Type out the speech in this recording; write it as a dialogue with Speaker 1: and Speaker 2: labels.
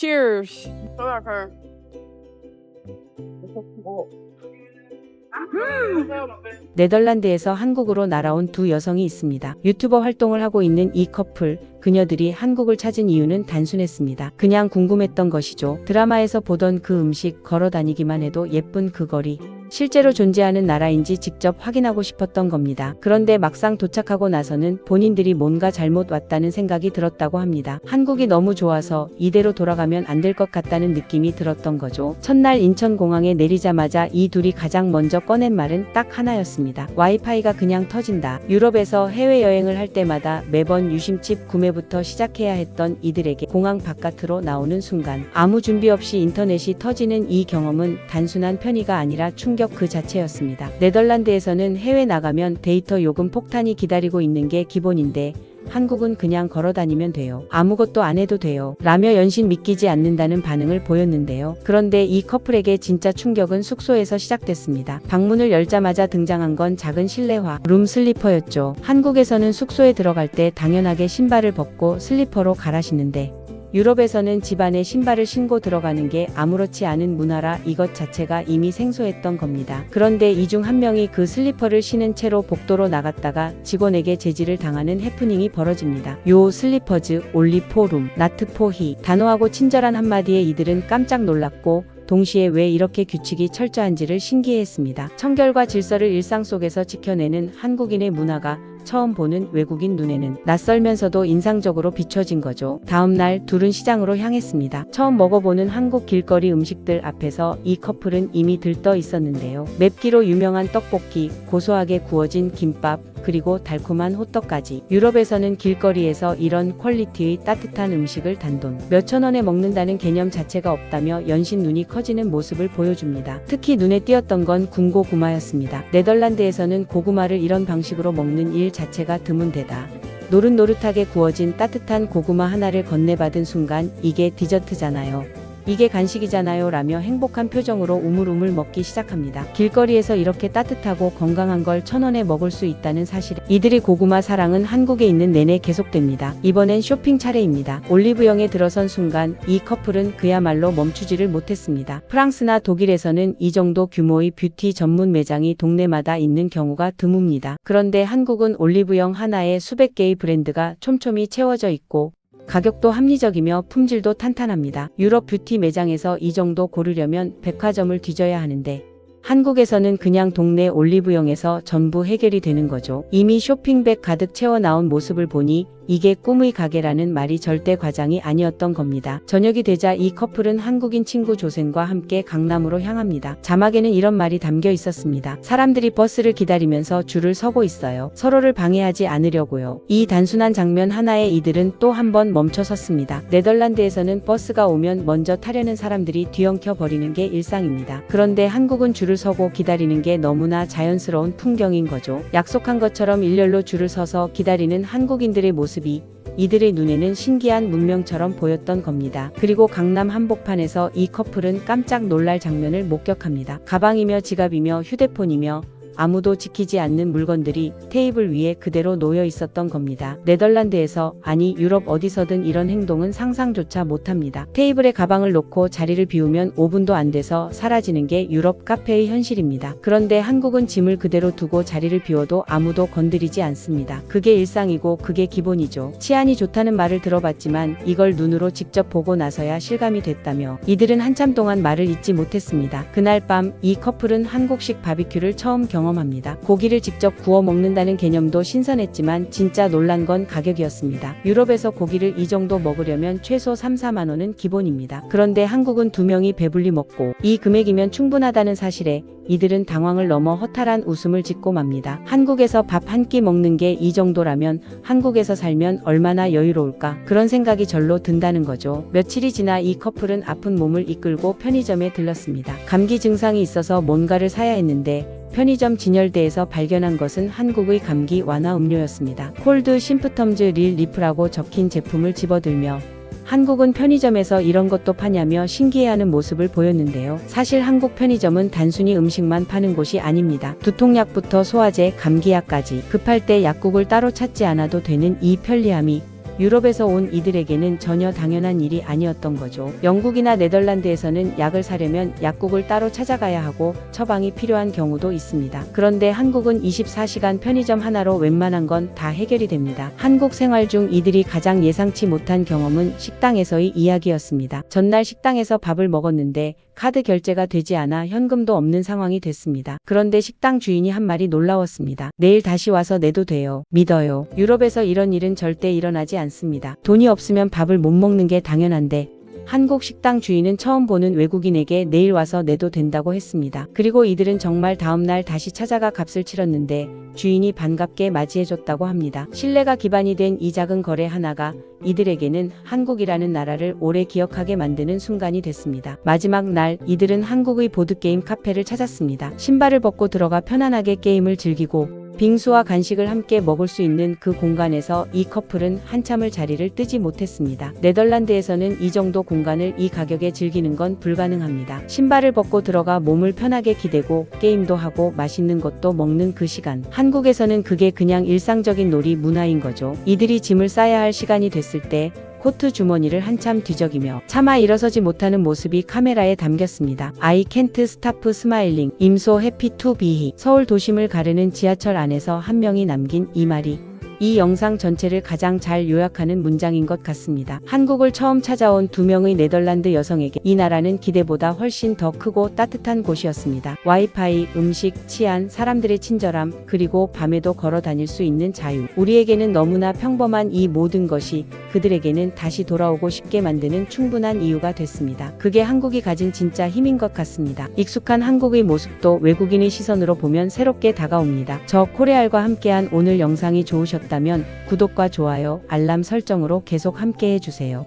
Speaker 1: Cheers. Okay.
Speaker 2: 네덜란드에서 한국으로 날아온 두 여성이 있습니다. 유튜버 활동을 하고 있는 이 커플, 그녀들이 한국을 찾은 이유는 단순했습니다. 그냥 궁금했던 것이죠. 드라마에서 보던 그 음식, 걸어 다니기만 해도 예쁜 그 거리, 실제로 존재하는 나라인지 직접 확인하고 싶었던 겁니다. 그런데 막상 도착하고 나서는 본인들이 뭔가 잘못 왔다는 생각이 들었다고 합니다. 한국이 너무 좋아서 이대로 돌아가면 안 될 것 같다는 느낌이 들었던 거죠. 첫날 인천공항에 내리자마자 이 둘이 가장 먼저 꺼낸 말은 딱 하나였습니다. 와이파이가 그냥 터진다. 유럽에서 해외여행을 할 때마다 매번 유심칩 구매부터 시작해야 했던 이들에게 공항 바깥으로 나오는 순간 아무 준비 없이 인터넷이 터지는 이 경험은 단순한 편의가 아니라 충격 그 자체였습니다. 네덜란드에서는 해외 나가면 데이터 요금 폭탄이 기다리고 있는 게 기본인데 한국은 그냥 걸어 다니면 돼요. 아무것도 안 해도 돼요. 라며 연신 믿기지 않는다는 반응을 보였는데요. 그런데 이 커플에게 진짜 충격은 숙소에서 시작됐습니다. 방문을 열자마자 등장한 건 작은 실내화, 룸 슬리퍼였죠. 한국에서는 숙소에 들어갈 때 당연하게 신발을 벗고 슬리퍼로 갈아 신는데 유럽에서는 집안에 신발을 신고 들어가는 게 아무렇지 않은 문화라 이것 자체가 이미 생소했던 겁니다. 그런데 이 중 한 명이 그 슬리퍼를 신은 채로 복도로 나갔다가 직원에게 제지를 당하는 해프닝이 벌어집니다. 요 슬리퍼즈 올리 포룸 나트 포히 단호하고 친절한 한마디에 이들은 깜짝 놀랐고 동시에 왜 이렇게 규칙이 철저한지를 신기해했습니다. 청결과 질서를 일상 속에서 지켜내는 한국인의 문화가 처음 보는 외국인 눈에는 낯설면서도 인상적으로 비춰진 거죠. 다음 날 둘은 시장으로 향했습니다. 처음 먹어보는 한국 길거리 음식들 앞에서 이 커플은 이미 들떠 있었는데요. 맵기로 유명한 떡볶이, 고소하게 구워진 김밥, 그리고 달콤한 호떡까지. 유럽에서는 길거리에서 이런 퀄리티의 따뜻한 음식을 단돈 몇천 원에 먹는다는 개념 자체가 없다며 연신 눈이 커지는 모습을 보여줍니다. 특히 눈에 띄었던 건 군고구마였습니다. 네덜란드에서는 고구마를 이런 방식으로 먹는 일 자체가 드문데다 노릇노릇하게 구워진 따뜻한 고구마 하나를 건네받은 순간 이게 디저트잖아요. 이게 간식이잖아요 라며 행복한 표정으로 우물우물 먹기 시작합니다. 길거리에서 이렇게 따뜻하고 건강한 걸 1,000원에 먹을 수 있다는 사실에 이들의 고구마 사랑은 한국에 있는 내내 계속됩니다. 이번엔 쇼핑 차례입니다. 올리브영에 들어선 순간 이 커플은 그야말로 멈추지를 못했습니다. 프랑스나 독일에서는 이 정도 규모의 뷰티 전문 매장이 동네마다 있는 경우가 드뭅니다. 그런데 한국은 올리브영 하나에 수백 개의 브랜드가 촘촘히 채워져 있고 가격도 합리적이며 품질도 탄탄합니다. 유럽 뷰티 매장에서 이 정도 고르려면 백화점을 뒤져야 하는데 한국에서는 그냥 동네 올리브영에서 전부 해결이 되는 거죠. 이미 쇼핑백 가득 채워 나온 모습을 보니 이게 꿈의 가게라는 말이 절대 과장이 아니었던 겁니다. 저녁이 되자 이 커플은 한국인 친구 조센과 함께 강남으로 향합니다. 자막에는 이런 말이 담겨 있었습니다. 사람들이 버스를 기다리면서 줄을 서고 있어요. 서로를 방해하지 않으려고요. 이 단순한 장면 하나에 이들은 또 한 번 멈춰 섰습니다. 네덜란드에서는 버스가 오면 먼저 타려는 사람들이 뒤엉켜 버리는 게 일상입니다. 그런데 한국은 줄을 서고 기다리는 게 너무나 자연스러운 풍경인 거죠. 약속한 것처럼 일렬로 줄을 서서 기다리는 한국인들의 모습이 이들의 눈에는 신기한 문명처럼 보였던 겁니다. 그리고 강남 한복판에서 이 커플은 깜짝 놀랄 장면을 목격합니다. 가방이며 지갑이며 휴대폰이며 아무도 지키지 않는 물건들이 테이블 위에 그대로 놓여 있었던 겁니다. 네덜란드에서 아니 유럽 어디서든 이런 행동은 상상조차 못합니다. 테이블에 가방을 놓고 자리를 비우면 5분도 안 돼서 사라지는 게 유럽 카페의 현실입니다. 그런데 한국은 짐을 그대로 두고 자리를 비워도 아무도 건드리지 않습니다. 그게 일상이고 그게 기본이죠. 치안이 좋다는 말을 들어봤지만 이걸 눈으로 직접 보고 나서야 실감이 됐다며 이들은 한참 동안 말을 잇지 못했습니다. 그날 밤 이 커플은 한국식 바비큐를 처음 경험합니다. 고기를 직접 구워 먹는다는 개념도 신선했지만 진짜 놀란 건 가격이었습니다. 유럽에서 고기를 이 정도 먹으려면 최소 3-4만 원은 기본입니다. 그런데 한국은 2명이 배불리 먹고 이 금액이면 충분하다는 사실에 이들은 당황을 넘어 허탈한 웃음을 짓고 맙니다. 한국에서 밥 한 끼 먹는 게 이 정도라면 한국에서 살면 얼마나 여유로울까 그런 생각이 절로 든다는 거죠. 며칠이 지나 이 커플은 아픈 몸을 이끌고 편의점에 들렀습니다. 감기 증상이 있어서 뭔가를 사야 했는데 편의점 진열대에서 발견한 것은 한국의 감기 완화 음료였습니다. 콜드 심프텀즈 릴 리프라고 적힌 제품을 집어들며 한국은 편의점에서 이런 것도 파냐며 신기해하는 모습을 보였는데요. 사실 한국 편의점은 단순히 음식만 파는 곳이 아닙니다. 두통약부터 소화제, 감기약까지 급할 때 약국을 따로 찾지 않아도 되는 이 편리함이 유럽에서 온 이들에게는 전혀 당연한 일이 아니었던 거죠. 영국이나 네덜란드에서는 약을 사려면 약국을 따로 찾아가야 하고 처방이 필요한 경우도 있습니다. 그런데 한국은 24시간 편의점 하나로 웬만한 건 다 해결이 됩니다. 한국 생활 중 이들이 가장 예상치 못한 경험은 식당에서의 이야기였습니다. 전날 식당에서 밥을 먹었는데 카드 결제가 되지 않아 현금도 없는 상황이 됐습니다. 그런데 식당 주인이 한 말이 놀라웠습니다. 내일 다시 와서 내도 돼요. 믿어요. 유럽에서 이런 일은 절대 일어나지 않습니다. 돈이 없으면 밥을 못 먹는 게 당연한데 한국 식당 주인은 처음 보는 외국인에게 내일 와서 내도 된다고 했습니다. 그리고 이들은 정말 다음날 다시 찾아가 값을 치렀는데 주인이 반갑게 맞이해줬다고 합니다. 신뢰가 기반이 된 이 작은 거래 하나가 이들에게는 한국이라는 나라를 오래 기억하게 만드는 순간이 됐습니다. 마지막 날 이들은 한국의 보드게임 카페를 찾았습니다. 신발을 벗고 들어가 편안하게 게임을 즐기고 빙수와 간식을 함께 먹을 수 있는 그 공간에서 이 커플은 한참을 자리를 뜨지 못했습니다. 네덜란드에서는 이 정도 공간을 이 가격에 즐기는 건 불가능합니다. 신발을 벗고 들어가 몸을 편하게 기대고 게임도 하고 맛있는 것도 먹는 그 시간. 한국에서는 그게 그냥 일상적인 놀이 문화인 거죠. 이들이 짐을 싸야 할 시간이 됐을 때 코트 주머니를 한참 뒤적이며 차마 일어서지 못하는 모습이 카메라에 담겼습니다. I can't stop smiling. I'm so happy to be here. 서울 도심을 가르는 지하철 안에서 한 명이 남긴 이 말이 이 영상 전체를 가장 잘 요약하는 문장인 것 같습니다. 한국을 처음 찾아온 두 명의 네덜란드 여성에게 이 나라는 기대보다 훨씬 더 크고 따뜻한 곳이었습니다. 와이파이, 음식, 치안, 사람들의 친절함, 그리고 밤에도 걸어 다닐 수 있는 자유. 우리에게는 너무나 평범한 이 모든 것이 그들에게는 다시 돌아오고 싶게 만드는 충분한 이유가 됐습니다. 그게 한국이 가진 진짜 힘인 것 같습니다. 익숙한 한국의 모습도 외국인의 시선으로 보면 새롭게 다가옵니다. 저 코레알과 함께한 오늘 영상이 좋으셨다면 구독과 좋아요, 알람 설정으로 계속 함께 해주세요.